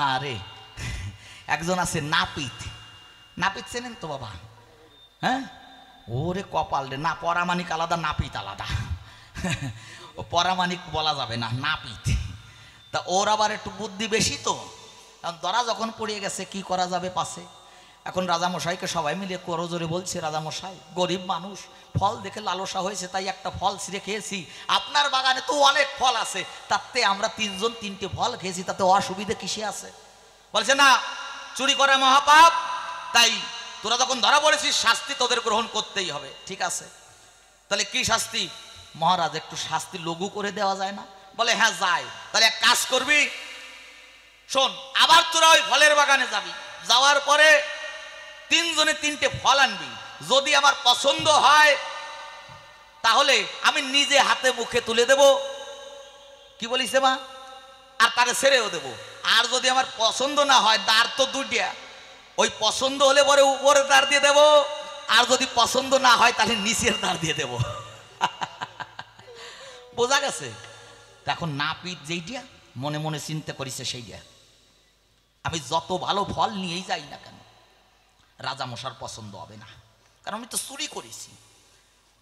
হ্যাঁ রে, একজন আছে নাপিত। নাপিত চেনেন তো বাবা? হ্যাঁ, ওরে কপাল রে, না পরামানিক আলাদা, নাপিত আলাদা। ও পরামানিক বলা যাবে না, নাপিত। তা ওর আবার একটু বুদ্ধি বেশি তো, ধরা যখন পড়িয়ে গেছে কি করা যাবে পাশে। এখন রাজামশাইকে সবাই মিলে করজোরে বলছে, রাজামশাই গরিব মানুষ, ফল দেখে লালসা হয়েছে তাই একটা ফল ছিঁড়ে খেয়েছি, আপনার বাগানে তো অনেক ফল আছে, তাতে আমরা তিনজন তিনটে ফল খেয়েছি, তাতে অসুবিধে কিসে আছে? বলছে না, চুরি করা মহাপাপ, তাই তোরা যখন ধরা পড়েছিস শাস্তি তোদের গ্রহণ করতেই হবে। ঠিক আছে, তাহলে কি শাস্তি? মহারাজ একটু শাস্তি লঘু করে দেওয়া যায় না? বলে হ্যাঁ যায়। তাহলে এক কাজ করবি, শোন, আবার তোরা ওই ফলের বাগানে যাবি, যাওয়ার পরে তিনজনে তিনটে ফল আনবি, যদি আমার পছন্দ হয় তাহলে আমি নিজে হাতে মুখে তুলে দেব, কি বলিস মা, আর তারে ছেড়েও দেব। আর যদি আমার পছন্দ না হয়, দাঁড় তো দুটিয়া, ওই পছন্দ হলে পরে উপরে দাঁড় দিয়ে দেব, আর যদি পছন্দ না হয় তাহলে নিচের দাঁড় দিয়ে দেব। বোঝা গেছে? এখন নাপিত যেইটা মনে মনে চিন্তা করিছে সেইটা, আমি যত ভালো ফল নিয়েই যাই না কেন রাজামশার পছন্দ হবে না, কারণ আমি তো চুরি করেছি।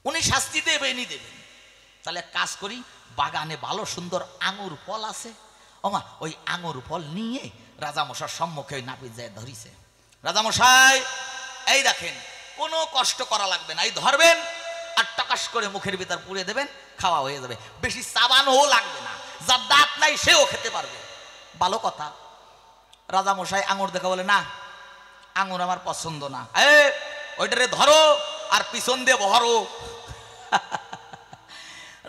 উনি শাস্তি দেবেনই দেবেন। তাহলে কাজ করি, বাগানে ভালো সুন্দর আঙুর ফল আছে, ওমা ওই আঙুর ফল নিয়ে রাজামশার সম্মুখে ওই নাপিত যায় ধরিছে। রাজামশাই এই দেখেন, কোনো কষ্ট করা লাগবে না, এই ধরবেন আর টাকাস করে মুখের ভিতর পুড়ে দেবেন, খাওয়া হয়ে যাবে, বেশি চাবানোও লাগবে না, যার দাঁত নাই সেও খেতে পারবে। ভালো কথা। রাজামশাই আঙুর দেখা বলে, না আঙুর আমার পছন্দ না, ওইটারে ধরো আর পিছন দিয়ে ভরো।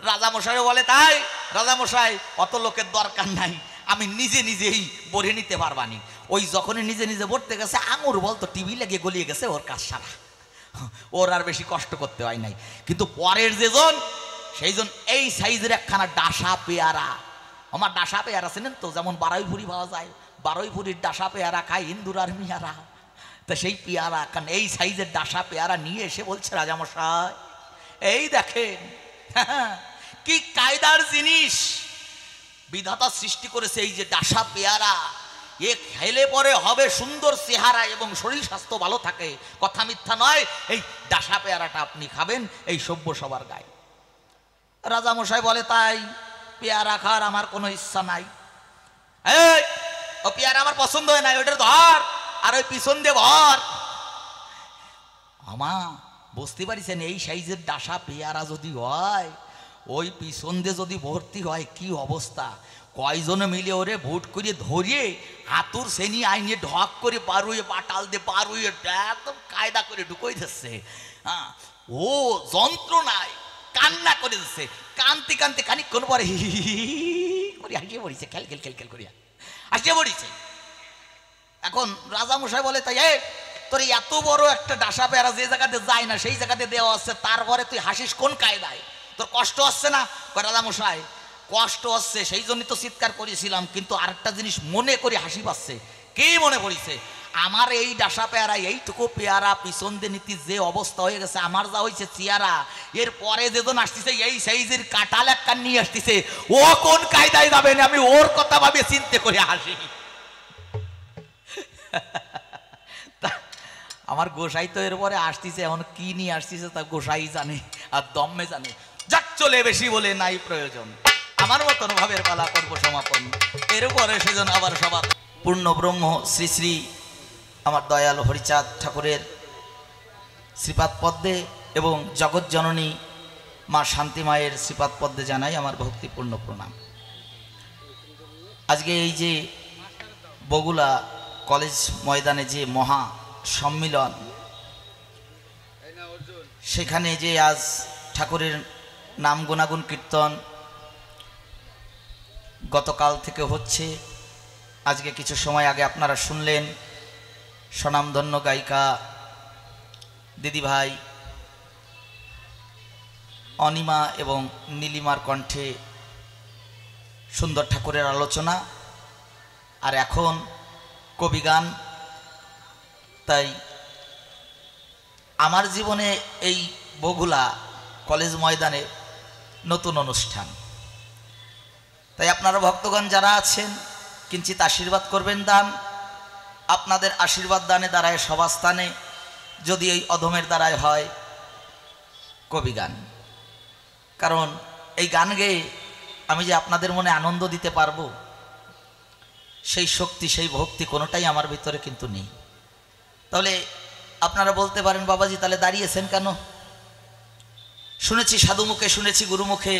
রাজামশাই বলে, তাই রাজামশাই অত লোকের দরকার নাই, আমি নিজে নিজেই বরে নিতে পারবানি। ওই যখনই নিজে নিজে বলতে গেছে, আঙুর বলতো টিভি লেগে গলিয়ে গেছে, ওর কাজ সারা, ওর আর বেশি কষ্ট করতে হয় নাই। কিন্তু পরের যেজন, সেই জন এই সাইজের একখানা ডাসা পেয়ারা, আমার ডাসা পেয়ারা চেনেন তো, যেমন বারুইপুরি পাওয়া যায়, বারুইপুরির ডাসা পেয়ারা খায় হিন্দুর আর মিয়ারা, তা সেই পেয়ারা কারণ এই সাইজের ডাসা পেয়ারা নিয়ে এসে বলছে, রাজামশাই এই দেখেন কি কায়দার জিনিস বিধাতা সৃষ্টি করেছে, এই যে ডাসা পেয়ারা, এ খেলে পরে হবে সুন্দর চেহারা এবং শরীর স্বাস্থ্য ভালো থাকে, কথা মিথ্যা নয়। এই ডাসা পেয়ারাটা আপনি খাবেন এই সভ্য সবার গায়ে। রাজামশাই বলে, তাই পেয়ারা খাওয়ার আমার কোনো ইচ্ছা নাই, এই ও পেয়ারা আমার পছন্দ হয় না, ওইটার ধর আর ওই পিছন দিয়ে ভর। আমা বুঝতে পারিছেন, এই সাইজের ডাসা পেয়ারা যদি হয়, ওই পিছন দিয়ে যদি ভর্তি হয় কি অবস্থা, কয়জনে মিলে ওরে ভোট করে ধরিয়ে হাতুর শ্রেণী আইনে ঢক করে পারুয়ে পাটাল দিয়ে পারুয়ে একদম কায়দা করে ঢুকোই দিচ্ছে। হ্যাঁ, ও যন্ত্রণায় কান্না করে দিচ্ছে, কানতে কানতে খানিকক্ষণ পরে হি করে হাসিয়ে পড়িছে, খেল খেল খেল খেল করিয়া হাসিয়ে পড়িছে। এখন রাজামশাই বলে, তাই তোর এত বড় একটা ডাসা পেয়ারা যে জায়গাতে যায় না সেই জায়গাতে দেওয়া হচ্ছে, তারপরে তুই হাসিস কোন কায়দায়? তোর কষ্ট হচ্ছে না? রাজামশাই কষ্ট হচ্ছে, সেই জন্যই তো চিৎকার করেছিলাম, কিন্তু আরেকটা জিনিস মনে করে হাসি পাচ্ছে। কি মনে পড়িছে? আমার এই ডাসা পেয়ারা, এইটুকু পেয়ারা পিছন দিয়ে নীতি যে অবস্থা হয়ে গেছে, আমার যা হয়েছে চেয়ারা, এর পরে যেজন আসতেছে এই সাইজের কাঁঠাল এক কান নিয়ে আসতেছে, ও কোন কায়দায় যাবে না, আমি ওর কথা ভাবে চিন্তা করে হাসি। আমার গোসাই তো এরপরে আসতেছে, এখন কি নিয়ে আসতেছে তা গোসাই জানে আর দম্মে জানে। যাক চলে বেশি বলে নাই প্রয়োজন, আমার মতন ভাবের পালা করবো সমাপন। এরপরে সেজন আবার সভা পূর্ণ ব্রহ্ম শ্রী শ্রী আমার দয়াল হরিচাঁদ ঠাকুরের শ্রীপাদ পদ্মে এবং জগৎ জননী মা শান্তি মায়ের শ্রীপাদ পদ্মে জানাই আমার ভক্তিপূর্ণ প্রণাম। আজকে এই যে বগুলা কলেজ ময়দানে যে মহা সম্মিলন, সেখানে যে আজ ঠাকুরের নাম গুণাগুণ কীর্তন গতকাল থেকে হচ্ছে, আজকে কিছু সময় আগে আপনারা শুনলেন স্বনামধন্য গায়িকা দিদিভাই অনিমা এবং নীলিমার কণ্ঠে সুন্দর ঠাকুরের আলোচনা, আর এখন কবিগান। তাই আমার জীবনে এই বগুলা কলেজ ময়দানে নতুন অনুষ্ঠান, তাই আপনারা ভক্তগণ যারা আছেন কিঞ্চিত আশীর্বাদ করবেন দান। আপনাদের আশীর্বাদ দানে দ্বারায় সভাস্থানে যদি এই অধমের দ্বারায় হয় কবি গান, কারণ এই গান গেয়ে আমি যে আপনাদের মনে আনন্দ দিতে পারবো সেই শক্তি সেই ভক্তি কোনোটাই আমার ভিতরে কিন্তু নেই। তাহলে আপনারা বলতে পারেন বাবাজি তাহলে দাঁড়িয়েছেন কেন? শুনেছি সাধু মুখে, শুনেছি গুরুমুখে,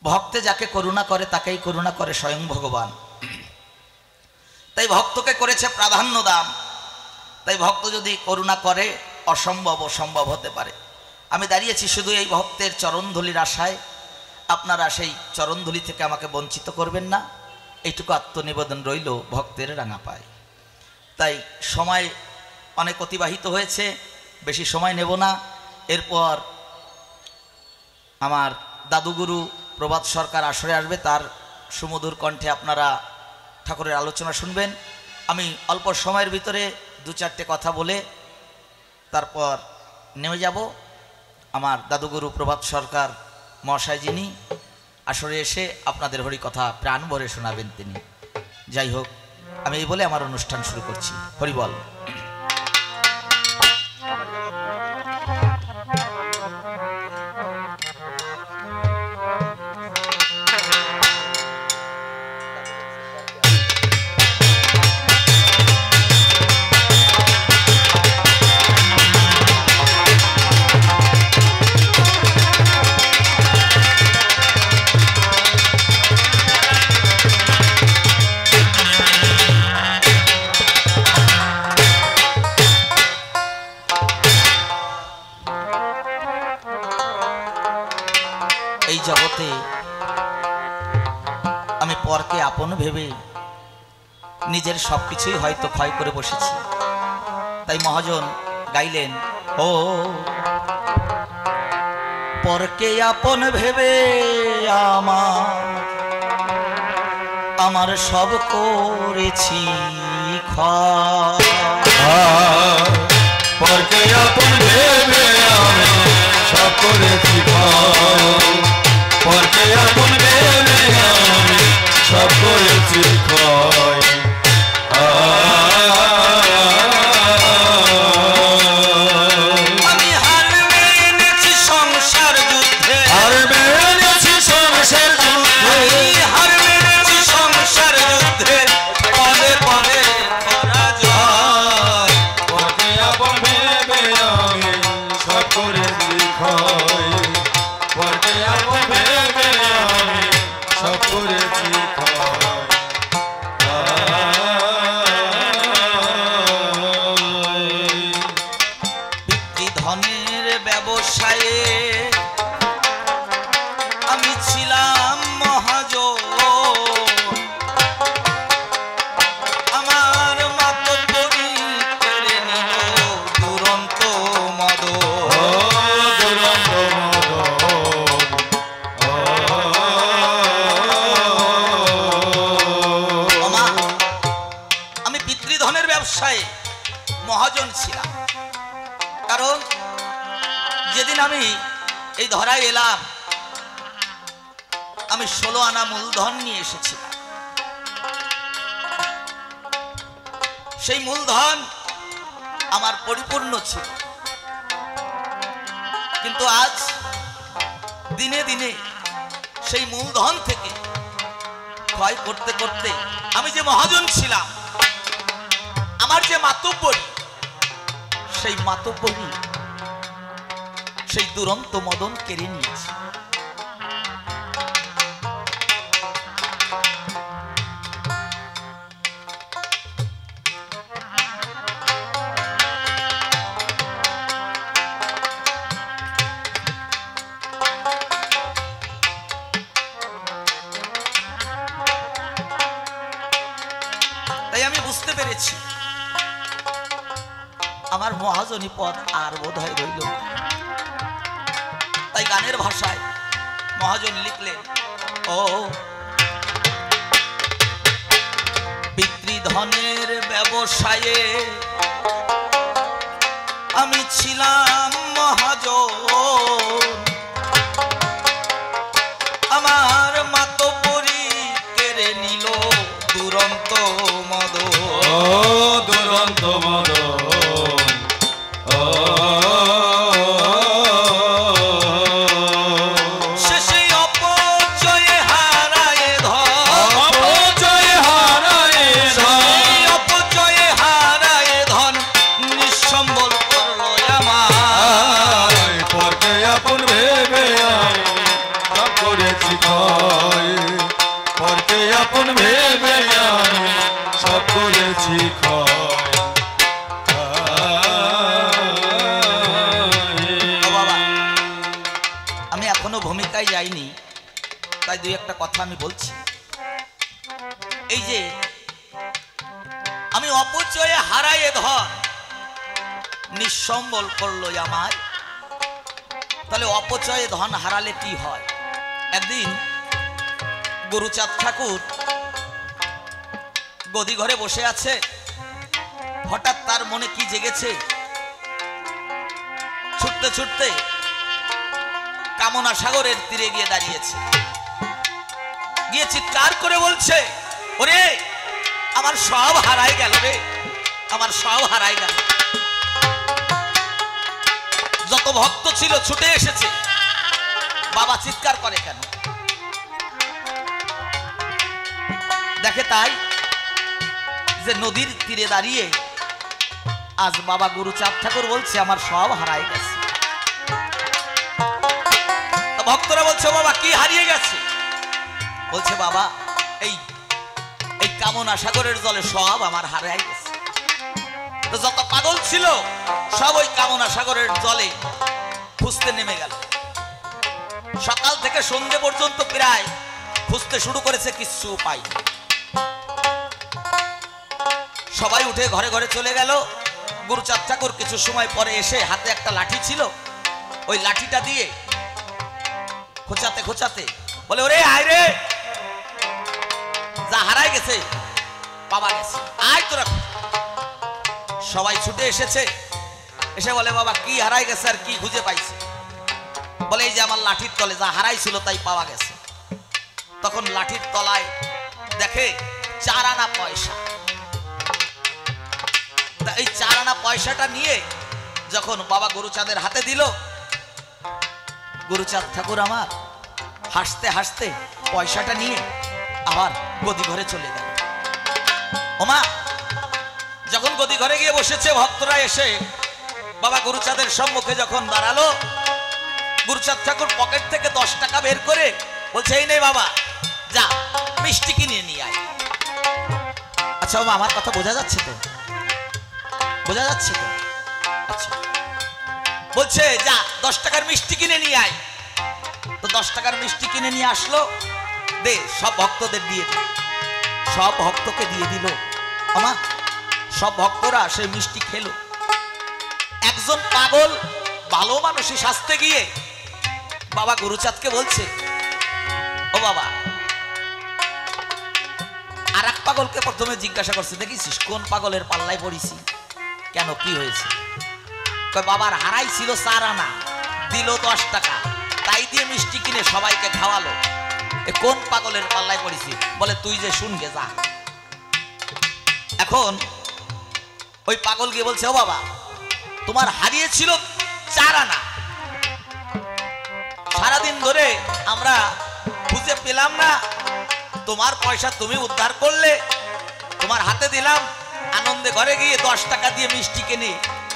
ভক্তে যাকে করুণা করে তাকেই করুণা করে স্বয়ং ভগবান। তাই ভক্তকে করেছে প্রাধান্য দান। তাই ভক্ত যদি করুণা করে অসম্ভব সম্ভব হতে পারে। আমি দাঁড়িয়েছি শুধু এই ভক্তের চরণধুলির আশায়। আপনারা সেই চরণধুলি থেকে আমাকে বঞ্চিত করবেন না, এইটুকু আত্মনিবেদন রইল ভক্তের রাঙা পায়। তাই সময় অনেক অতিবাহিত হয়েছে, বেশি সময় নেব না। এরপর আমার দাদুগুরু প্রভাত সরকার আসরে আসবে, তার সুমধুর কণ্ঠে আপনারা ঠাকুরের আলোচনা শুনবেন। আমি অল্প সময়ের ভিতরে দু চারটে কথা বলে তারপর নেমে যাব। আমার দাদুগুরু প্রভাত সরকার মহাশয় যিনি আসরে এসে আপনাদের হরিকথা প্রাণ ভরে শোনাবেন তিনি। যাই হোক, আমি এই বলে আমার অনুষ্ঠান শুরু করছি। হরিবল। এই জগতে আমি পরকে আপন ভেবে নিজের সবকিছুই হয়তো ক্ষয় করে বসেছি। তাই মহাজন গাইলেন, ও পরকে আপন ভেবে আমার সব করেছি ক্ষয়। পরকে আপন ভেবে আমি সব করেছি ক্ষয়। পরকে আপন ভেবে আমি সব করেছি ক্ষয়। আমি হার মেনেছি সংসার যুদ্ধে, আর মেনেছি সংসার যুদ্ধে, হার মেনেছি সংসার যুদ্ধে, পদে পদে পরাজয়। পরকে আপন ভেবে আমি সব করেছি ক্ষয়। পরকে আপন ভেবে আমি সব করেছি ক্ষয়। পিতৃধনের ব্যবসায়ে আমি ছিলাম মহাজন, আমার মাতব্বরি কেড়ে নিল দুরন্ত মদন। দুরন্ত ওমা, আমি পিতৃধনের ব্যবসায়ে মহাজন ছিলাম, কারণ যেদিন আমি এই ধরায় এলাম আমি 16 আনা মূলধন নিয়ে এসেছিলাম। সেই মূলধন আমার পরিপূর্ণ ছিল, কিন্তু আজ দিনে দিনে সেই মূলধন থেকে ক্ষয় করতে করতে আমি যে মহাজন ছিলাম, আমার যে মাতব্বরি, সেই মাতব্বরি সেই দুরন্ত মদন কেড়ে নিয়েছে। তাই আমি বুঝতে পেরেছি আমার মহাজনী পদ আর বোধ হয় রইল না। তাই গানের ভাষায় মহাজন লিখলেন, ও পিতৃধনের ব্যবসায়ে আমি ছিলাম মহাজন, আমার মাতব্বরি কেড়ে নিল দুরন্ত মদ ও দুরন্ত মদন ও শেষে অপচয়ে হারায় ধন অপচয় হারায় ধন অপচয়ে হারায় ধন নিঃসম্বল করলো আমার পরকে আপন ভেবে আমি সব করেছি ক্ষয় পরকে আপন ভেবে আমি সব করেছি ক্ষয় ও বাবা, আমি এখনো ভূমিকায় যাইনি, তাই দুই একটা কথা আমি বলছি। এই যে আমি অপচয়ে হারায় ধন নিঃসম্বল করলো আমায়, তাহলে অপচয়ে ধন হারালে কি হয়? একদিন গুরুচাঁদ ঠাকুর গদি ঘরে বসে আছে, হঠাৎ তার মনে কি জেগেছে, ছুটতে ছুটতে কামনা সাগরের তীরে গিয়ে দাঁড়িয়েছে, গিয়ে চিৎকার করে বলছে, ওরে আমার সব হারাই গেল রে, আমার সব হারাই গেল। যত ভক্ত ছিল ছুটে এসেছে, বাবা চিৎকার করে কেন? দেখে তাই যে নদীর তীরে দাঁড়িয়ে আজ বাবা গুরুচাঁদ ঠাকুর বলছে আমার সব হারাই গেছে। ভক্তরা বলছে, বাবা কি হারিয়ে গেছে? বলছে, বাবা এই এই কামনা সাগরের জলে সব আমার হারাই গেছে। তো যত পাগল ছিল সব ওই কামনা সাগরের জলে খুঁজতে নেমে গেল। সকাল থেকে সন্ধ্যে পর্যন্ত প্রায় খুঁজতে শুরু করেছে, কিচ্ছু পাই। সবাই উঠে ঘরে ঘরে চলে গেল। গুরুচাঁদ ঠাকুর কিছু সময় পরে এসে হাতে একটা লাঠি ছিল, ওই লাঠিটা দিয়ে খোঁচাতে খোঁচাতে বলে, ওরে আয় রে, যা হারাই গেছে পাওয়া গেছে, আয় তোরা। সবাই ছুটে এসেছে, এসে বলে, বাবা কি হারাই গেছে আর কি খুঁজে পাইছে? বলে, এই যে আমার লাঠির তলে যা হারাই ছিল তাই পাওয়া গেছে। তখন লাঠির তলায় দেখে 4 আনা পয়সা। এই 4 আনা পয়সাটা নিয়ে যখন বাবা গুরুচাঁদের হাতে দিল, গুরুচাঁদ ঠাকুর আমার হাসতে হাসতে পয়সাটা নিয়ে আবার গদি ঘরে চলে গেল। ওমা, যখন গদি ঘরে গিয়ে বসেছে, ভক্তরা এসে বাবা গুরুচাঁদের সম্মুখে যখন দাঁড়ালো, গুরুচাঁদ ঠাকুর পকেট থেকে 10 টাকা বের করে বলছে, এই নে বাবা, যা মিষ্টি কিনে নিয়ে আয়। আচ্ছা বাবা, আমার কথা বোঝা যাচ্ছে তো? বোঝা যাচ্ছে তো? আচ্ছা, বলছে যা 10 টাকার মিষ্টি কিনে নিয়ে আয়। তো 10 টাকার মিষ্টি কিনে নিয়ে আসলো, দে সব ভক্তদের দিয়ে দিল। সব ভক্তকে দিয়ে দিল। আমা, সব ভক্তরা সেই মিষ্টি খেলো। একজন পাগল ভালো মানুষই শাস্তে গিয়ে বাবা গুরুচাঁদকে বলছে, ও বাবা, আর এক পাগলকে প্রথমে জিজ্ঞাসা করছে, দেখিস কোন পাগলের পাল্লায় পড়িছি, কেন কি হয়েছে? বাবার হারাই ছিল 4 আনা, দিল 10 টাকা, তাই দিয়ে মিষ্টি কিনে সবাইকে খাওয়ালো। এ কোন পাগলের পাল্লায় পড়িছি? বলে, তুই যে শুনগে যা। এখন ওই পাগল গিয়ে বলছে, ও বাবা, তোমার হারিয়েছিল 4 আনা, সারাদিন ধরে আমরা খুঁজে পেলাম না, তোমার পয়সা তুমি উদ্ধার করলে, তোমার হাতে দিলাম, আনন্দে ঘরে গিয়ে 10 টাকা দিয়ে মিষ্টি কিনে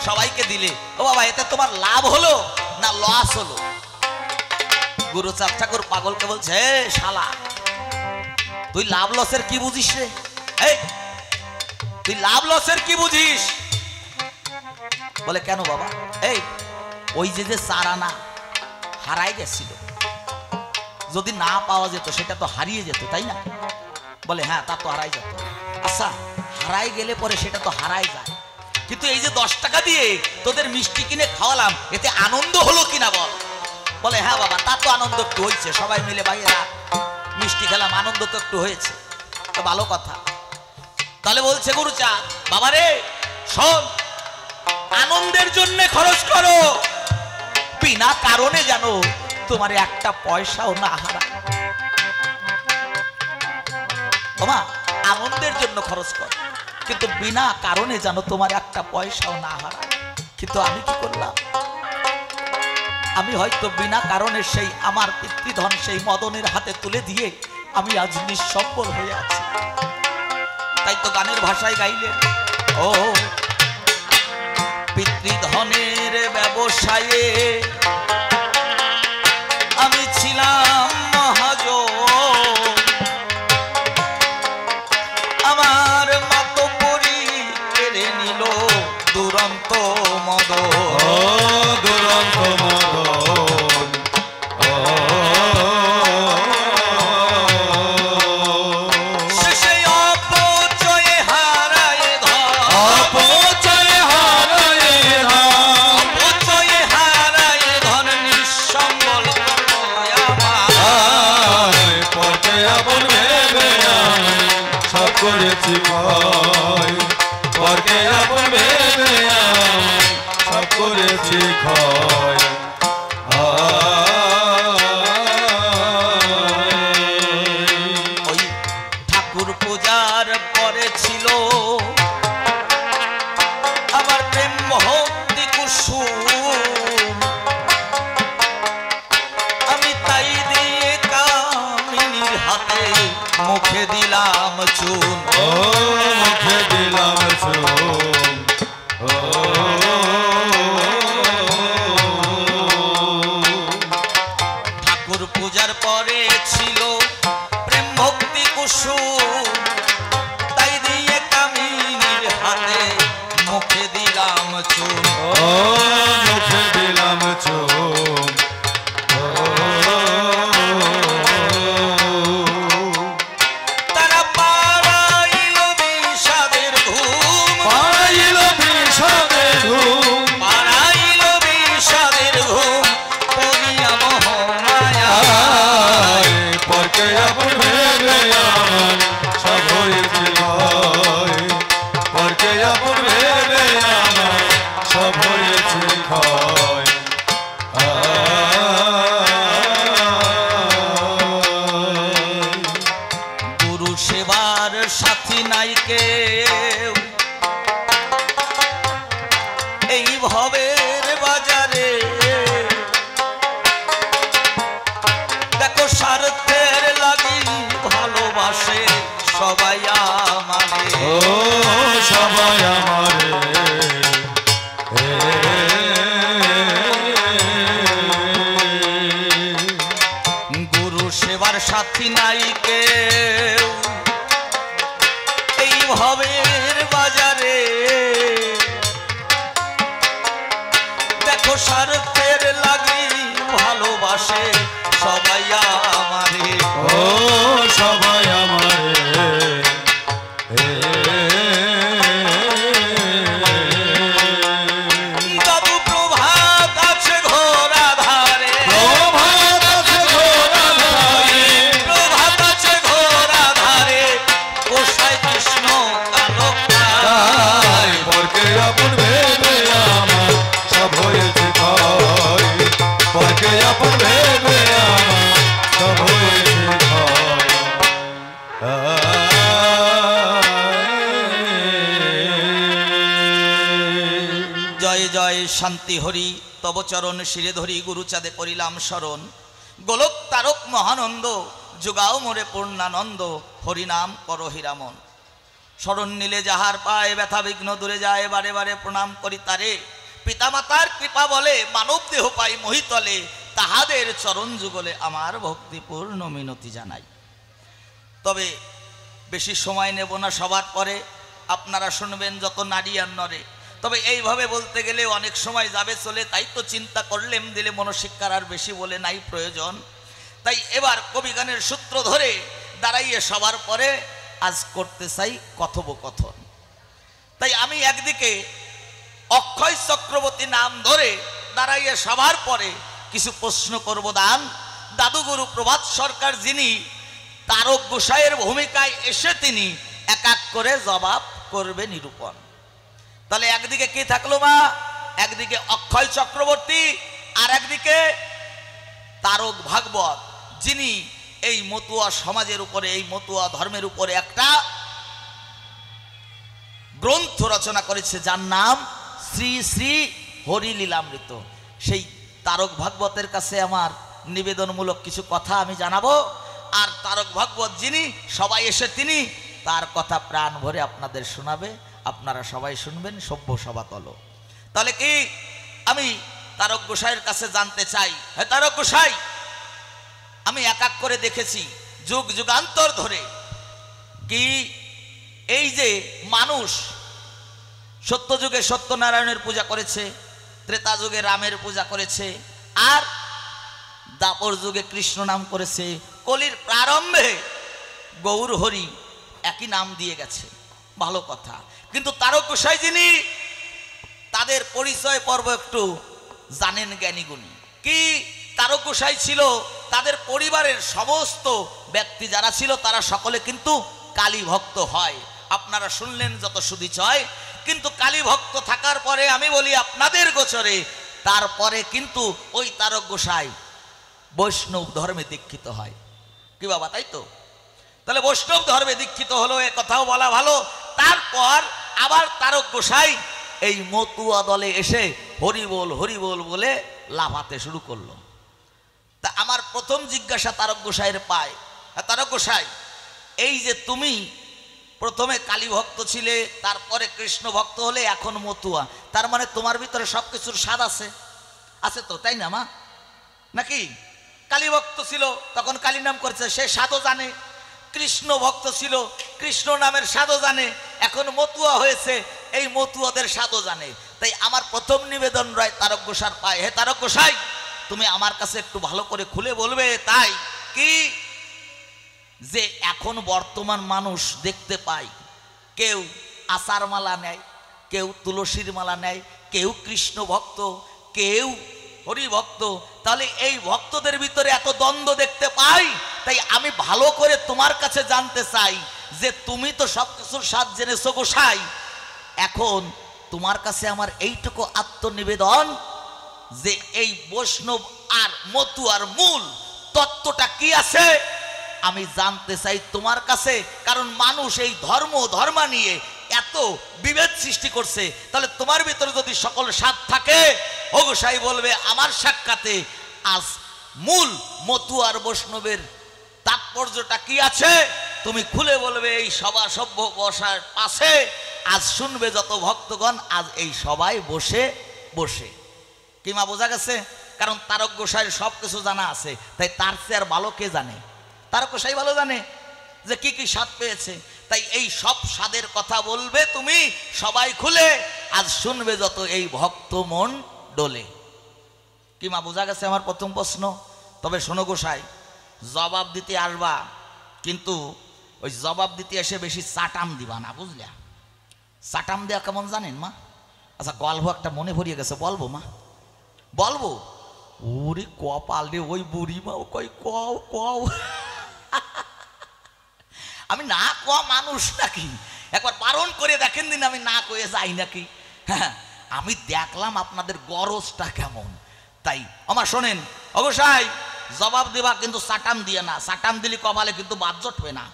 সবাইকে দিলে। ও বাবা, এতে তোমার লাভ হলো না লস হলো? গুরুচাঁদ ঠাকুর পাগলকে বলছে, হে শালা, তুই লাভ লসের কি বুঝিস রে? এই তুই লাভ লসের কি বুঝিস? বলে, কেন বাবা? এই ওই যে 4 আনা হারাই গেছিল, যদি না পাওয়া যেত সেটা তো হারিয়ে যেত, তাই না? বলে, হ্যাঁ তা তো হারাই যেত। আচ্ছা, হারাই গেলে পরে সেটা তো হারাই যায়, কিন্তু এই যে 10 টাকা দিয়ে তোদের মিষ্টি কিনে খাওয়ালাম, এতে আনন্দ হলো কিনা বল? বলে, হ্যাঁ বাবা, তা তো আনন্দ একটু হয়েছে, সবাই মিলে ভাইয়েরা মিষ্টি খেলাম, আনন্দ তো একটু হয়েছে, তো ভালো কথা। তাহলে বলছে গুরুচাঁদ, বাবা রে শোন, আনন্দের জন্য খরচ করো, বিনা কারণে জানো তোমার একটা পয়সাও না হারায়। ওমা, আনন্দের জন্য খরচ কর, কিন্তু বিনা কারণে যেন তোমার একটা পয়সাও না হারায়। কিন্তু আমি কি করলাম, আমি হয়তো বিনা কারণে সেই আমার পিতৃধন সেই মদনের হাতে তুলে দিয়ে আমি আজ নিঃসম্বল হয়ে আছি। তাই তো গানের ভাষায় গাইলেন, ও পিতৃধনের ব্যবসায়ে আমি ছিলাম মহাজন, আমার মাতব্বরি কেড়ে নিল দুরন্ত মদন। দুরন্ত মদন, শেষে অপচয়ে হারায় ধন, অপচয়ে হারায় ধন, অপচয়ে হারায় ধন নিঃসম্বল পরকে আপন ভেবে আমি সব করেছি ক্ষয়, পরকে আপন ভেবে আমি সব করেছি ক্ষয়। ওই ঠাকুর পূজার পরে ছিল আমার প্রেম ভক্তি কুসুম, আমি তাই দিয়ে কামিনীর হাতে মুখে দিলাম চুন। ও মুখে দিলাম চুন, ও ঠাকুর পূজার পরে ছিল প্রেম ভক্তি কুসুম, তাই দিয়ে কামিনীর হাতে মুখে দিলাম চুন। ও মুখে দিলাম চুন, তারা পাড়াইল বিষাদের ঘুম, পাইল বিষাদের ঘুম, পাড়াইল বিষাদের ঘুম, পড়িয়া মোহমায়া। পরকে আপন ভেবে আমার সব হয়েছি ক্ষয়, পরকে আপন ভেবে আমার সব হয়েছি ক্ষয়। গুরু সেবার সাথী নাই কেউ এই ভবের বাজারে, দেখো স্বার্থের লাগি ভালোবাসে সবাই আমারে। ও সবাই আমারে, গুরু সেবার সাথী নাই কেউ এই ভবের বাজারে, দেখো স্বার্থের লাগি ভালোবাসে সবাই আমারে। ও সবাই আমারে, দাদু প্রভাত আছে ঘোড়া ধারে, প্রভাত আছে ঘোড়া ধারে, প্রভাত আছে ঘোড়া ধারে, কোষায় কৃষ্ণ কালো তাই পরকে আপন ভেবে আমার সব হয়েছে ক্ষয়, পরকে আপন ভেবে আমার সব হয়েছে ক্ষয়। জয় জয় শান্তি হরি তব চরণ শিরে ধরি, গুরুচাঁদে করিলাম শরণ, গোলক তারক মহানন্দ, যুগাও মোরে পূর্ণানন্দ, হরিনাম কর হীরামন। শরণ নিলে যাহার পায় ব্যথা বিঘ্ন দূরে যায়, বারে বারে প্রণাম করি তারে, পিতামাতার কৃপা বলে মানব দেহ পাই মহিতলে, তাহাদের চরণ যুগলে আমার ভক্তিপূর্ণ মিনতি জানাই। তবে বেশি সময় নেব না, সবার পরে আপনারা শুনবেন যত নারী আর নরে। তবে এইভাবে বলতে গেলে অনেক সময় যাবে চলে, তাই তো চিন্তা করলেম দিলে মনশিক্ষার আর বেশি বলে নাই প্রয়োজন। তাই এবার কবিগানের সূত্র ধরে দাঁড়াইয়ে সবার পরে আজ করতে চাই কথোপকথন। তাই আমি একদিকে অক্ষয় চক্রবর্তী নাম ধরে দাঁড়াইয়ে সবার পরে কিছু প্রশ্ন করব। দাদুগুরু প্রভাত সরকার যিনি তারক গোসাইয়ের ভূমিকায় এসে তিনি এক এক করে জবাব করবে নিরূপণ। তাহলে একদিকে কি থাকলো মা, একদিকে অক্ষয় চক্রবর্তী আর একদিকে তারক ভাগবত, যিনি এই মতুয়া সমাজের উপরে এই মতুয়া ধর্মের উপরে একটা গ্রন্থ রচনা করেছে যার নাম শ্রী শ্রী হরিলীলামৃত। সেই তারক ভাগবতের কাছে আমার নিবেদনমূলক কিছু কথা আমি জানাবো। আর তারক ভাগবত যিনি, সবাই এসে তিনি তার কথা প্রাণ ভরে আপনাদের শোনাবে, আপনারা সবাই শুনবেন। সভ্য সভাতল। তাহলে কি আমি তারক গোসাইয়ের কাছে জানতে চাই, হ্যাঁ তারক গোসাই, আমি এক এক করে দেখেছি যুগ যুগান্তর ধরে কি এই যে মানুষ সত্যযুগে সত্যনারায়ণের পূজা করেছে, ত্রেতা যুগে রামের পূজা করেছে, আর দাপর যুগে কৃষ্ণ নাম করেছে, কলির প্রারম্ভে গৌর হরি একই নাম দিয়ে গেছে। ভালো কথা। কিন্তু তারক গোসাই যিনি, তাদের পরিচয় পর্ব একটু জানেন জ্ঞানীগুণী। কি তারক গোসাই ছিল, তাদের পরিবারের সমস্ত ব্যক্তি যারা ছিল তারা সকলে কিন্তু কালী ভক্ত হয়। আপনারা শুনলেন যত সুদিচয়। কিন্তু কালী ভক্ত থাকার পরে আমি বলি আপনাদের গোচরে, তারপরে কিন্তু ওই তারক গোসাই বৈষ্ণব ধর্মে দীক্ষিত হয়। কি বাবা, তাই তো? তাহলে বৈষ্ণব ধর্মে দীক্ষিত হলো, এ কথাও বলা ভালো। তারপর আবার তারক গোসাই এই মতুয়া দলে এসে হরিবোল হরিবোল বলে লাফাতে শুরু করলো। তা আমার প্রথম জিজ্ঞাসা তারক গোসাইয়ের পায়, তারক গোসাই, এই যে তুমি প্রথমে কালী ভক্ত ছিলে, তারপরে কৃষ্ণ ভক্ত হলে, এখন মতুয়া, তার মানে তোমার ভিতরে সবকিছুর স্বাদ আছে, আছে তো, তাই না মা? নাকি কালী ভক্ত ছিল তখন কালী নাম করেছে, সে স্বাদও জানে। কৃষ্ণ ভক্ত ছিল, কৃষ্ণ নামের স্বাদও জানে। এখন মতুয়া হয়েছে, এই মতুয়াদের স্বাদও জানে। তাই আমার প্রথম নিবেদন রয় তারক গোসার পায়, হে তারক গোসাই, তুমি আমার কাছে একটু ভালো করে খুলে বলবে, তাই কি যে এখন বর্তমান মানুষ দেখতে পায় কেউ আচার মালা নেয়, কেউ তুলসীর মালা নেয়, কেউ কৃষ্ণ ভক্ত, কেউ হরি ভক্ত। তাহলে এই ভক্তদের ভিতরে এত দ্বন্দ্ব দেখতে পাই। তাই আমি ভালো করে তোমার কাছে জানতে চাই যে তুমি তো সব কিছুর স্বাদ জেনেছো গোসাই, এখন তোমার কাছে আমার এইটুকু আত্মনিবেদন যে এই বৈষ্ণব আর মতুয়ার মূল তত্ত্বটা কি আছে আমি জানতে চাই তোমার কাছে। কারণ মানুষ এই ধর্মা নিয়ে এত বিভেদ সৃষ্টি করছে। তাহলে তোমার ভিতরে যদি সকল স্বাদ থাকে, ও গোসাই বলবে আমার সাক্ষাতে আজ মূল মতুয়ার বৈষ্ণবের তাৎপর্যটা কি আছে তুমি খুলে বলবে। এই সভা সভ্য বসার পাশে আজ শুনবে যত ভক্তগণ, আজ এই সবাই বসে বসে। কি মা, বোঝা গেছে? কারণ তারক গোসাইয়ের সব কিছু জানা আছে, তাই তার চেয়ে আর ভালো কে জানে? তারক গোসাই ভালো জানে যে কি কি স্বাদ পেয়েছে। তাই এই সব স্বাদের কথা বলবে তুমি, সবাই খুলে আজ শুনবে যত এই ভক্ত মন ডোলে। কি মা, বোঝা গেছে আমার প্রথম প্রশ্ন? তবে শোনো গোসাই, জবাব দিতে আসবা, কিন্তু ওই জবাব দিতে এসে বেশি চাটাম দিবা না, বুঝলা? চাটাম দেওয়া কেমন জানেন মা? আচ্ছা গল্প একটা মনে ভরিয়ে গেছে, বলবো মা? বলবো? ওরে কপাল রে, ওই বুড়ি মা কই কও কও। আমি না কোয়া মানুষ নাকি? একবার বারণ করে দেখেন দিন, আমি না কয়ে যাই নাকি? হ্যাঁ, আমি দেখলাম আপনাদের গরজটা কেমন। তাই আমার শোনেন অবশ্যই জবাব দেবা, কিন্তু চাটাম দিয়ে না। চাটাম দিলে কপালে কিন্তু বাদ জটবে না।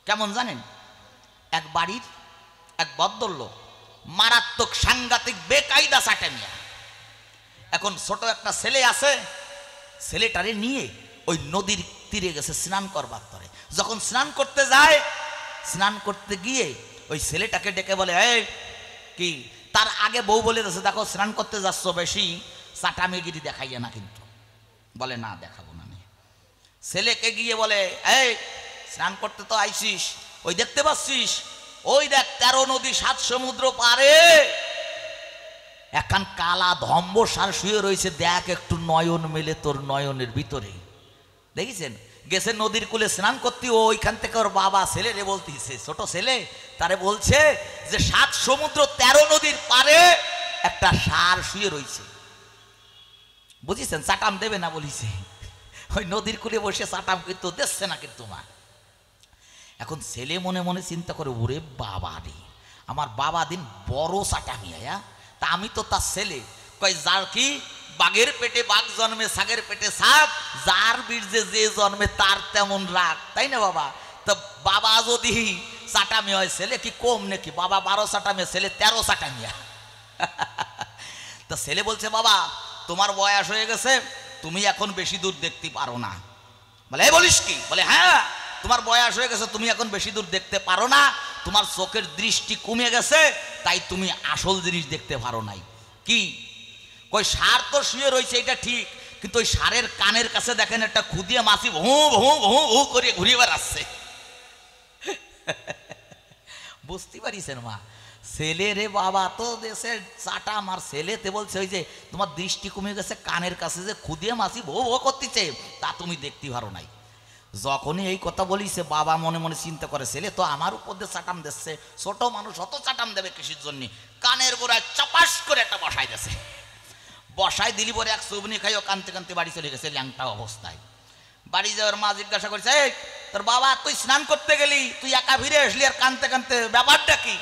কেমন জানেন? এক বাড়ির এক ভদ্রলোক মারাত্মক সাংঘাতিক বেকায়দা চাটামিয়া। এখন ছোট একটা ছেলে আছে, ছেলেটারে নিয়ে ওই নদীর তীরে গেছে স্নান করবার তরে। যখন স্নান করতে যায়, স্নান করতে গিয়ে ওই ছেলেটাকে ডেকে বলে, এই কি? তার আগে বউ বলে দিয়েছে, দেখো স্নান করতে যাচ্ছ, বেশি চাটামিগিরি দেখাইয়ে না কিন্তু। বলে না, দেখাবো না। ছেলেকে গিয়ে বলে, এই স্নান করতে তো আইসিস, ওই দেখতে পাচ্ছিস, ওই দেখ 13 নদী 7 সমুদ্র পারে একখান কালা ধম্বসার শুয়ে রয়েছে, দেখ একটু নয়ন মেলে তোর নয়নের ভিতরে। দেখেছেন? গেছে নদীর কূলে স্নান করতে, ওইখান থেকে ওর বাবা ছেলেরে বলতেছে, ছোট ছেলে তারে বলছে যে 7 সমুদ্র 13 নদীর পারে একটা ষাঁড় শুয়ে রয়েছে। বুঝেছেন? চাটাম দেবে না বলিছে। ওই নদীর কূলে বসে চাটাম কিন্তু দেখছে না কিন্তু মা। এখন ছেলে মনে মনে চিন্তা করে, ওরে বাবা রে, আমার বাবা দিন বড় চাটামিয়া। তা আমি তো তার ছেলে। কয় যার কি বাঘের পেটে বাঘ জন্মে, ছাগের পেটে ছাগ, যার বীর্যে যে জন্মে তার তেমন রাগ, তাই না বাবা? তো বাবা যদি চাটা মেয়ে হয়, ছেলে কি কম নাকি? বাবা 12 চাটা মেয়ে, ছেলে 13 চাটা মেয়ে। তা ছেলে বলছে বাবা তোমার বয়স হয়ে গেছে, তুমি এখন বেশি দূর দেখতে পারো না। বলে এই বলিস কি? বলে হ্যাঁ, তোমার বয়স হয়ে গেছে, তুমি এখন বেশি দূর দেখতে পারো না, তোমার চোখের দৃষ্টি কমে গেছে, তাই তুমি আসল জিনিস দেখতে পারো নাই। কি? কই ষাঁড় তো শুয়ে রয়েছে এটা ঠিক, কিন্তু ওই ষাঁড়ের কানের কাছে দেখেন একটা খুদিয়ে মাছি ভু ভু ভু ভু করে ঘুরিয়ে বেড়াচ্ছে। বুঝতে পারিছেন মা? ছেলে রে বাবা তো দেশের চাটা, আমার ছেলেতে বলছে ওই যে তোমার দৃষ্টি কমে গেছে, কানের কাছে যে খুদিয়ে মাছি ভো ভো করতেছে, তা তুমি দেখতে পারো নাই। যখনই এই কথা বলিছে বাবা মনে মনে চিন্তা করে ছেলে তো আমার উপর দিয়ে চাটাম দিচ্ছে, ছোট মানুষ অত চাটাম দেবে কিসের জন্য? কানের গোড়ায় চাপাস করে একটা বসাই দিয়েছে। বসাই দিলি পরে এক চুবনি খাইও কানতে কানতে বাড়ি চলে গেছে ল্যাংটা অবস্থায়। বাড়ি যাওয়ার মা জিজ্ঞাসা করছে এই তোর বাবা তুই স্নান করতে গেলি, তুই একা ফিরে আসলি আর কানতে কানতে, ব্যাপারটা কি?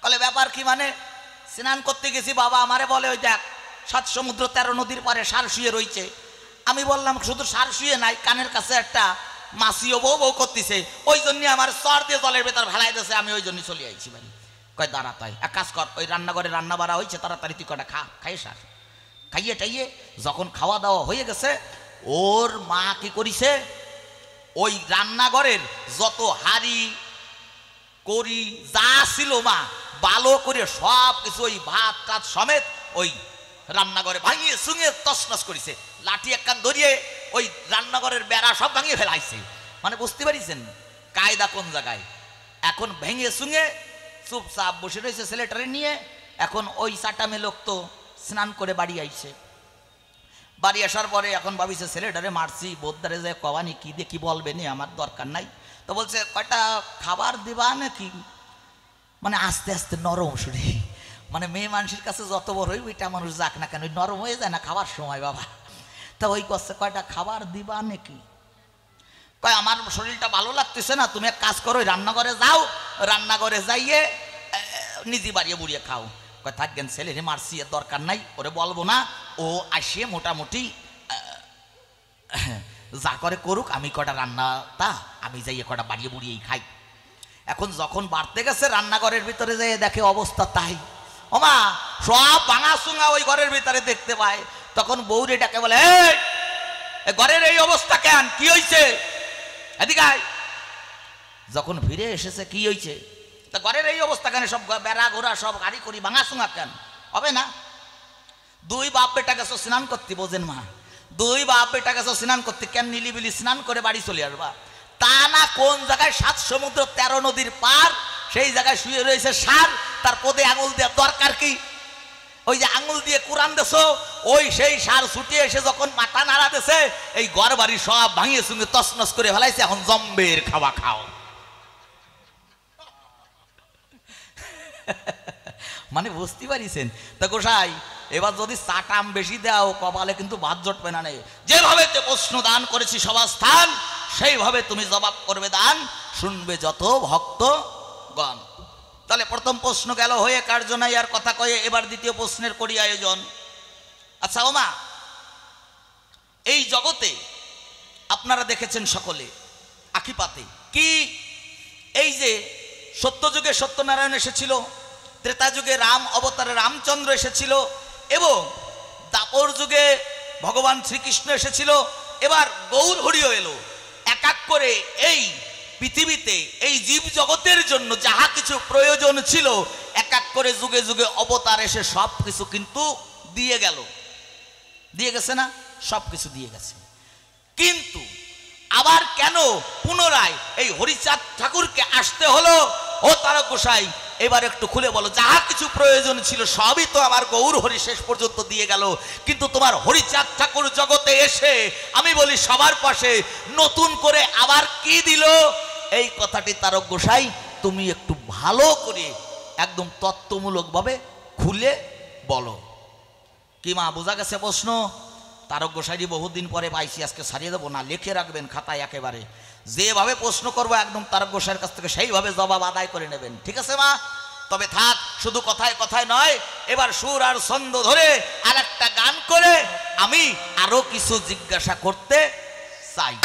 বলে ব্যাপার কি মানে? স্নান করতে গেছি বাবা, আমারে বলে ওই দেখ 7 সমুদ্র 13 নদীর পারে ষাঁড় শুয়ে রয়েছে। আমি বললাম শুধু ষাঁড় শুয়ে নাই, কানের কাছে একটা মাছিও বউ বউ করতেছে, ওই জন্য আমার চর দিয়ে জলের ভেতর ভেলাই দিয়েছে, আমি ওই জন্য চলে আইছি বাড়ি। কয় দাঁড়া তাই এক কাজ কর, ওই রান্নাঘরে রান্না বাড়া হয়েছে, তাড়াতাড়ি তুই কটা খাইয়ে সার। খাইয়ে টাইয়ে যখন খাওয়া দাওয়া হয়ে গেছে, ওর মা কি করিছে, ওই রান্নাঘরের যত হাড়ি করি যা ছিল মা ভালো করে সব কিছু ওই ভাত টাত সমেত ওই রান্নাঘরে ভাঙিয়ে সুঙে তছনছ করেছে। লাঠি একখান ধরিয়ে ওই রান্নাঘরের বেড়া সব ভাঙিয়ে ফেলাইছে। মানে বুঝতে পারিছেন কায়দা কোন জায়গায়? এখন ভেঙে সুঙে চুপচাপ বসে রয়েছে ছেলেটারে নিয়ে। এখন ওই চাটামে লোক তো স্নান করে বাড়ি আইছে। বাড়ি আসার পরে এখন ভাবিছে ছেলেটারে মারছি, বোদ্দারে যায় কবানি কি দিয়ে কি বলবে নি, আমার দরকার নাই। তো বলছে কয়টা খাবার দিবা নাকি? মানে আস্তে আস্তে নরম শুনি, মানে মেয়ে মানুষের কাছে যত বড় হই ওইটা মানুষ যাক না কেন নরম হয়ে যায় না খাবার সময় বাবা। তা ওই করছে কয়টা খাবার দিবা নাকি? কয় আমার শরীরটা ভালো লাগতেছে না, তুমি এক কাজ করো রান্নাঘরে যাও, রান্নাঘরে যাইয়ে নিজে বাড়িয়ে বুড়িয়ে খাও। কয় থাকবেন ছেলেরে মারছি, এর দরকার নাই, ওরে বলবো না, ও আসিয়ে মোটামুটি যা করে করুক, আমি কটা রান্নাটা আমি যাইয়ে কটা বাড়িয়ে বুড়িয়েই খাই। এখন যখন বাড়তে গেছে রান্নাঘরের ভিতরে যাই দেখে অবস্থা তাই, ওমা সব ভাঙা চুঙা ওই ঘরের ভিতরে দেখতে পায়। তখন বউরে ডাকে বলে এই ঘরের এই অবস্থা কেন, কি হয়েছে এদিকে আয়। যখন ফিরে এসেছে কি হয়েছে, তা ঘরের এই অবস্থা কেন, সব বেড়া ঘোড়া সব গাড়ি করি ভাঙা চুঙা কেন? হবে না, দুই বাপ বেটা গেছো স্নান করতে, বোঝেন মা, দুই বাপ বেটা গেছো স্নান করতে, কেন নিলিবিলি স্নান করে বাড়ি চলে আসবা? তা না, কোন জায়গায় 7 সমুদ্র 13 নদীর পার, সেই জায়গায় শুয়ে রয়েছে ষাঁড়, তার পদে আঙুল দেওয়ার দরকার কি? ওই যে আঙুল দিয়ে কোরআন দেছো, ওই সেই ষাঁড় ছুটিয়ে এসে যখন মাথা নাড়া দেছে, এই ঘর বাড়ি সব ভাঙিয়ে সঙ্গে তছনছ করে ফেলাইছে। এখন জম্বের খাওয়া খাও। মানে বুঝতে পারিছেন? তা গোসাই এবার যদি চাটাম বেশি দাও কপালে কিন্তু ভাত জটবে না। যেভাবে প্রশ্ন দান করেছি সভাস্থান, সেইভাবে তুমি জবাব করবে দান, শুনবে যত ভক্তগণ। তাহলে প্রথম প্রশ্ন গেল হয়ে কার্য নাই আর কথা কয়ে, এবার দ্বিতীয় প্রশ্নের করি আয়োজন। আচ্ছা ওমা, এই জগতে আপনারা দেখেছেন সকলে আখিপাতে কি, এই যে সত্যযুগে সত্যনারায়ণ এসেছিল, ত্রেতা যুগে রাম অবতারে রামচন্দ্র এসেছিল, এবং দাপর যুগে ভগবান শ্রীকৃষ্ণ এসেছিল, এবার গৌর হরিও এলো। এক এক করে এই পৃথিবীতে এই জীব জগতের জন্য যাহা কিছু প্রয়োজন ছিল, এক এক করে যুগে যুগে অবতার এসে সব কিছু কিন্তু দিয়ে গেল, দিয়ে গেছে না? সব কিছু দিয়ে গেছে। কিন্তু আবার কেন পুনরায় এই হরিচাঁদ ঠাকুরকে আসতে হলো? ও তারক গোসাই এবার একটু খুলে বলো, যাহা কিছু প্রয়োজন ছিল সবই তো আমার গৌর হরি শেষ পর্যন্ত দিয়ে গেল, কিন্তু তোমার হরিচাঁদ ঠাকুর জগতে এসে আমি বলি সবার পাশে নতুন করে আবার কি দিল? এই কথাটি তারক গোসাই তুমি একটু ভালো করে একদম তত্ত্বমূলকভাবে খুলে বলো। কি মা বোঝা গেছে প্রশ্ন? তারক গোসাইজি বহুদিন পরে পাইছি, আজকে সারিয়ে দেবো না, লিখে রাখবেন খাতায় একেবারে। যেভাবে প্রশ্ন করবো একদম তারক গোসাইয়ের কাছ থেকে সেইভাবে জবাব আদায় করে নেবেন, ঠিক আছে মা? তবে থাক, শুধু কথায় কথায় নয়, এবার সুর আর ছন্দ ধরে আর একটা গান করে আমি আরো কিছু জিজ্ঞাসা করতে চাই।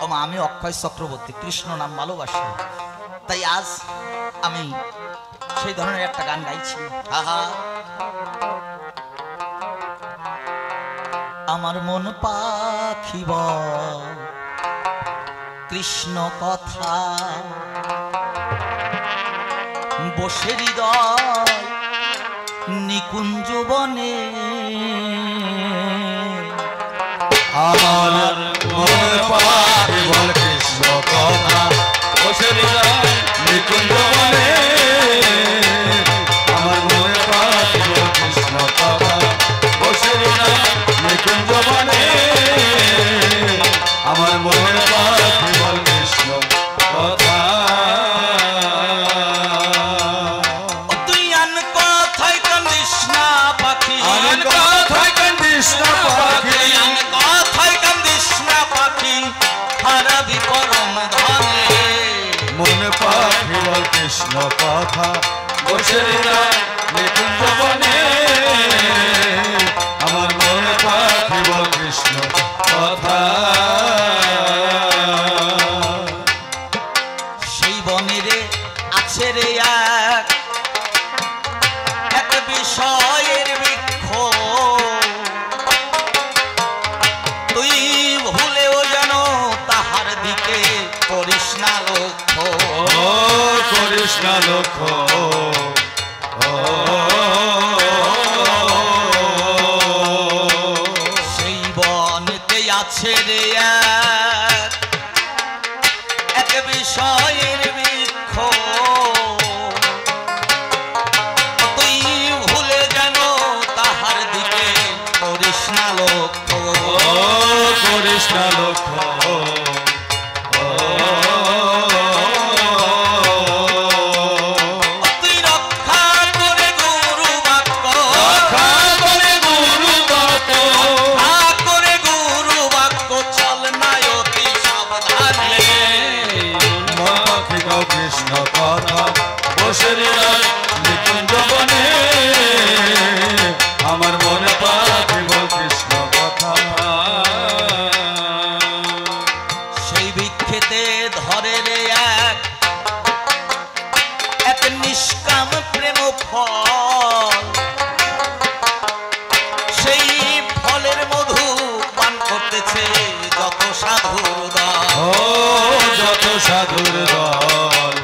ওমা আমি অক্ষয় চক্রবর্তী, কৃষ্ণ নাম ভালোবাসি, তাই আজ আমি সেই ধরনের একটা গান গাইছি। আহা আমার মন পাখিব কৃষ্ণ কথা, বসে হৃদয় নিকুঞ্জ বনে, আমার মন পাখিব কৃষ্ণ কথা, বসে হৃদয় নিকুঞ্জ বনে। আমার মন পাখিব কৃষ্ণ কথা, বসে হৃদয় নিকুঞ্জ বনে। আমার মন পাখিব কৃষ্ণ কথা। তুই আন কথায় কান্দিস না পাখি, আন কথায় কান্দিস না পাখি, আন কথায় কান্দিস না পাখি, হারাবি পরম ধনে। মন পাখিব কৃষ্ণ কথা, বসে হৃদয় নিকুঞ্জ বনে। আমার মন পাখিব কৃষ্ণ কথা। সেই বনেরে আছে রে এক বিষয়ের বৃক্ষ, তুই ভুলেও যেন তাহার দিকে করিস না লক্ষ্য। ও করিস না লক্ষ্য, ও সেই বনেতে আছে রে এক বিষয়ের বৃক্ষ, তুই ভুলে যেন তাহার দিকে করিস না লক্ষ্য। ও করিস না লক্ষ্য, তুই রক্ষা করে গুরু বাক্য, রক্ষা করে গুরু বাক্য, রক্ষা করে গুরু বাক্য, চল না অতি সাবধানে। পাখিব কৃষ্ণ কথা, বসে হৃদয় নিকুঞ্জ বনে। আমার মনে পাখিব কৃষ্ণ কথা। সেই বৃক্ষেতে ধরে রে এক নিষ্কাম প্রেম ফল, সেই ফলের মধু পান করতেছে যত সাধুর দল। ও যত সাধুর দল,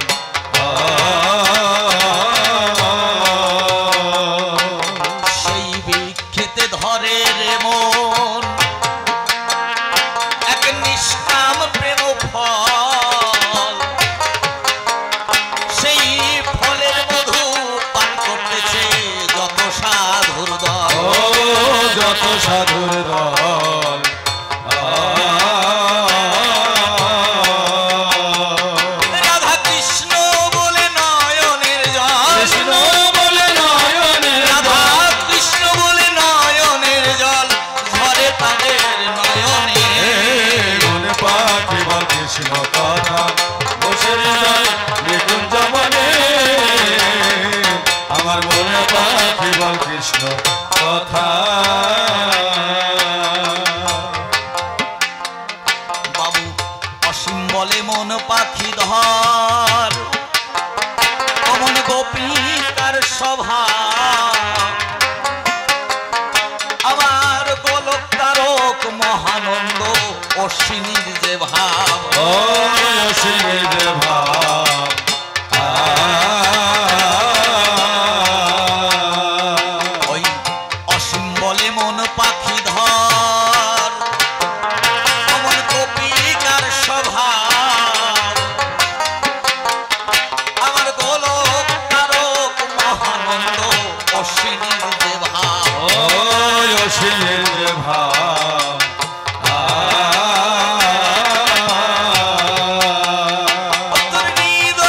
সেই বৃক্ষেতে ধরে রে মন এক নিষ্কাম প্রেম ফল, সেই ফলের মধু পান করতেছে যত সাধুর দল। ও যত সাধুর দল, রাধা কৃষ্ণ বলে নয়নের জল, কৃষ্ণ বলে নয়নের রাধা জল, কৃষ্ণ বলে নয়নের জল ঝরে তাদের নয়নে। মনে পাখিব কৃষ্ণ কথা, বসে হৃদয় নিকুঞ্জ বনে। আমার মনে পাখিব কৃষ্ণ কথা। বাবু অসীম বলে মন পাখি ধর, অমন গোপিকার স্বভাব, আমার গোলক তারক মহানন্দ অশ্বিনীর যে ভাব। ও অসীমের ভাব, ওই অসীম বলে মন পাখি ধর, অমন গোপিকার স্বভাব, আমার গোলক তারক মহানন্দ অশ্বিনীর যে ভাব। ও অসীমের ভাব, তোর নিদ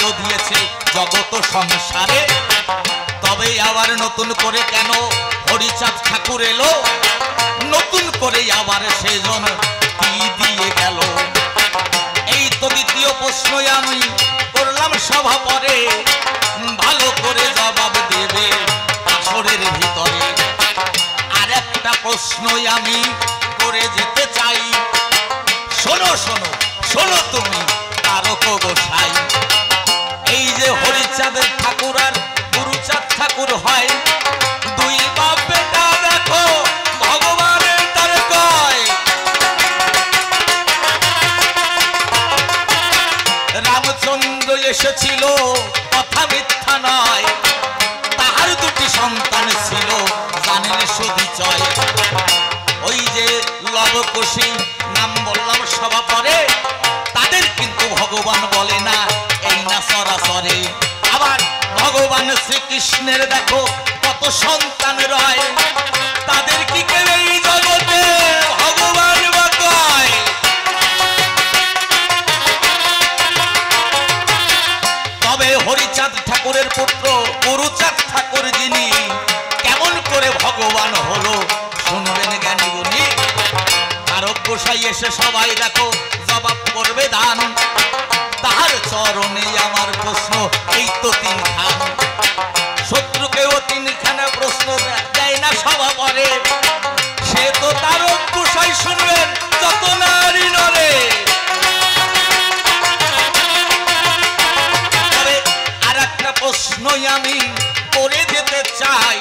তো দিয়েছে জগত সংসারে, তবে আবার নতুন করে কেন হরিচাঁদ ঠাকুর এলো, নতুন করে আবার সেজন কি দিয়ে গেল? এই তো দ্বিতীয় প্রশ্ন আমি করলাম সভা পরে, ভালো করে জবাব দেবে আসরের ভিতরে। আর একটা প্রশ্ন আমি করে যেতে চাই, শোনো শোনো শোনো তুমি তারক গোসাই, এই যে হরিচাঁদের ঠাকুর আর গুরুচাঁদ ঠাকুর হয়, দুই বাপ বেটা দেখো ভগবানের তার কয়। রামচন্দ্র এসেছিল কথা মিথ্যা নয়, তাহার দুটি সন্তান ছিল জানেন সুদিচয়। ওই যে লবকুশী নাম বললাম সভা পরে, তাদের কিন্তু ভগবান বলে না, এই না সরাসরে। আবার ভগবান শ্রীকৃষ্ণের দেখো কত সন্তান রয়, তাদের কি কেউ এই জগতে ভগবান বা কয়? তবে হরিচাঁদ ঠাকুরের পুত্র গুরুচাঁদ ঠাকুর যিনি, কেমন করে ভগবান হলো শুনবেন জ্ঞানী গুণী। তারক গোসাই এসে সবাই দেখো জবাব করবে দান, তাহার চরণে আমার প্রশ্ন এই তো তিনখান। শত্রুকেও তিনখানা প্রশ্ন দেয় না সভা পরে, সে তো তারক গোসাই শুনবেন যত নারী নরে। তবে আর একটা প্রশ্নই আমি করে যেতে চাই,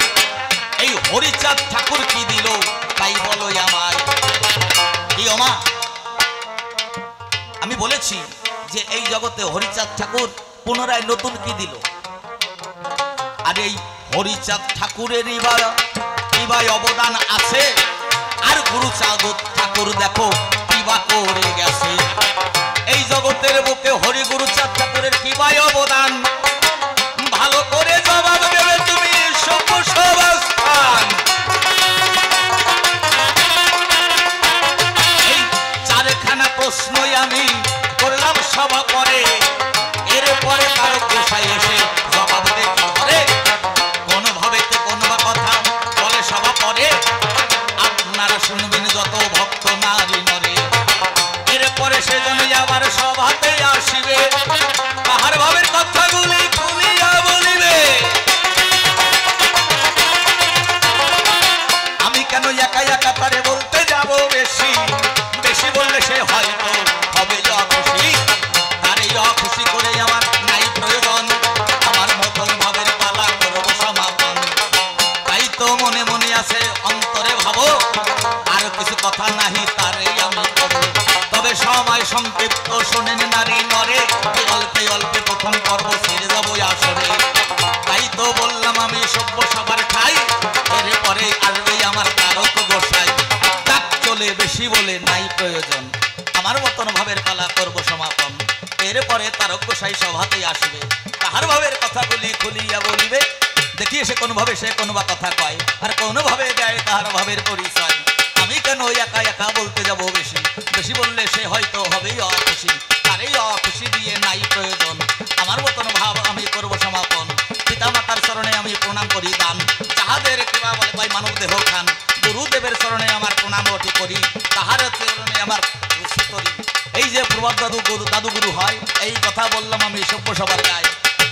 এই হরিচাঁদ ঠাকুর কি দিল তাই বলো আমায়। কি ওমা, আমি বলেছি যে এই জগতে হরিচাঁদ ঠাকুর পুনরায় নতুন কি দিল, আর এই হরিচাঁদ ঠাকুরের কিবাই অবদান আছে, আর গুরুচাঁদ ঠাকুর দেখো কিবা করে গেছে। এই জগতের বুকে হরি গুরুচাঁদ ঠাকুরের কিবাই অবদান, ভালো করে জবাব দেবে তুমি সর্বস্থান। এই চারখানা প্রশ্নই আমি করলাম সভা পরে, এরপরে তারক গোসাই এসে জবাব দেখতে পারে, কোন ভাবেতে কোন বা কথা বলে সভা পরে, আপনারা শুনবেন যত ভক্ত নারী নরে। এরপরে সেজন্য আবার সভাতে আসিবে, তাহার ভাবের কথাগুলি খুলিয়া বলিবে। আমি কেন একা একা তারে বলতে যাব বেশি, বেশি বললে সে হয়তো হবে অখুশি, তার এই অখুশি করে আমার নাই প্রয়োজন, আমার মতন ভাবের পালা করব সমাপন। তাই তো মনে মনে আছে অন্তরে ভাবো, আর কিছু কথা নাহি তারে আমি কব। তবে সময় সংক্ষিপ্ত শোনেন নারী নরে, অল্পে অল্পে প্রথম পর্ব ছেড়ে যাবো আসরে। তাই তো বললাম আমি সভ্য সবার ঠাই, এরপরে আসবে আমার তারক গোসাই। তাক চলে বেশি বলে নাই প্রয়োজন, আমার মতন ভাবের পালা করব সমাপন। এরপরে তারক গোসাই সভাতে আসবে, তাহার ভাবের কথাগুলি খুলিয়া বলিবে। দেখি সে কোন ভাবে সে কোন বা কথা কয়, আর কোন ভাবে দেয় তাহার ভাবের পরিচয়। আমি কেন একা একা বলতে যাব বেশি, বেশি বললে সে হয়তো হবেই অখুশি, তার এই অখুশি দিয়ে নাই প্রয়োজন, আমার মতন ভাব আমি করব সমাপন। পিতা মাতার চরণে আমি প্রণাম করি দান, যাহাদের কৃপা বলে পাই মানব দেহ খান। গুরুদেবের চরণে আমার প্রণাম অটি করি, তাহার চরণে আমার খুশি করি। এই যে প্রভাত দাদু গুরু হয়, এই কথা বললাম আমি সভ্য সবার গায়ে।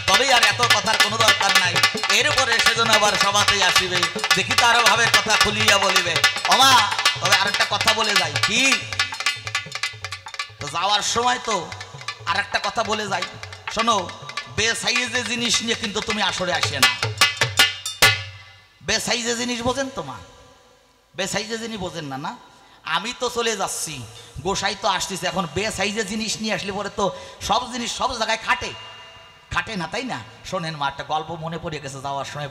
তবেই আর এত কথার কোনো দরকার নাই, এরপরে সেজন্য আবার সভাতেই আসিবে, দেখি তার ভাবের কথা খুলিয়া বলিবে। ওমা, তবে আরেকটা কথা বলে যাই, কি তো যাওয়ার সময় তো আরেকটা কথা বলে যাই, শোনো, বেসাইজে জিনিস নিয়ে কিন্তু তুমি আসরে আসে না। বেসাইজে জিনিস বোঝেন তো মা? বেসাইজে জিনিস বোঝেন না? না, আমি তো চলে যাচ্ছি, গোসাই তো আসতেছে, এখন বেসাইজে জিনিস নিয়ে আসলে পরে তো সব জিনিস সব জায়গায় খাটে না, তাই না? শোনেন মা, একটা গল্প মনে পড়ে গেছে যাওয়ার সময়।